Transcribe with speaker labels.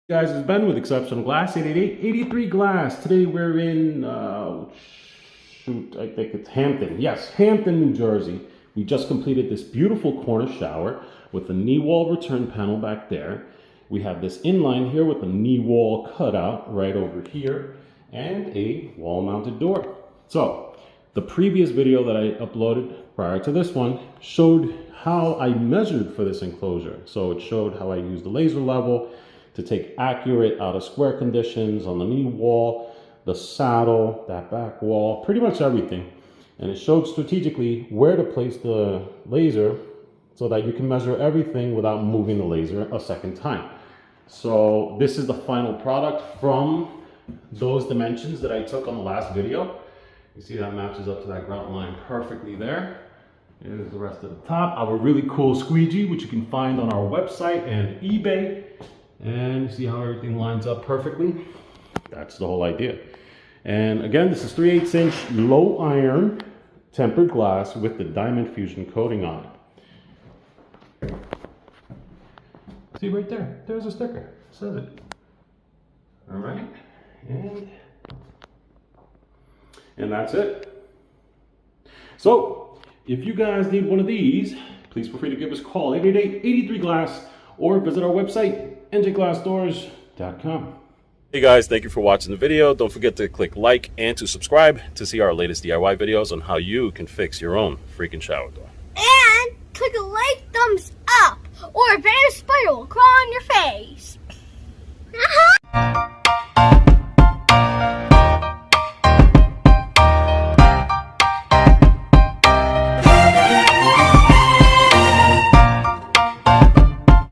Speaker 1: Guys, it's Ben with Exceptional Glass, 888-83 Glass. Today we're in, I think it's Hampton. Yes, Hampton, New Jersey. We just completed this beautiful corner shower with the knee wall return panel back there. We have this inline here with the knee wall cutout right over here and a wall-mounted door. So, the previous video that I uploaded prior to this one showed how I measured for this enclosure. So it showed how I used the laser level to take accurate out of square conditions on the knee wall, the saddle, that back wall, pretty much everything. And it showed strategically where to place the laser so that you can measure everything without moving the laser a second time. So this is the final product from those dimensions that I took on the last video. You see that matches up to that grout line perfectly there. Here's the rest of the top. Our really cool squeegee, which you can find on our website and eBay. And you see how everything lines up perfectly. That's the whole idea. And again, this is 3/8 inch low iron tempered glass with the diamond fusion coating on it. See right there, there's a sticker, it says it. All right, and that's it. So, if you guys need one of these, please feel free to give us a call, 888-83 Glass, or visit our website, njglassdoors.com.
Speaker 2: Hey guys, thank you for watching the video. Don't forget to click like and to subscribe to see our latest DIY videos on how you can fix your own freaking shower door.
Speaker 3: And click a like, thumbs up, or a banner spiral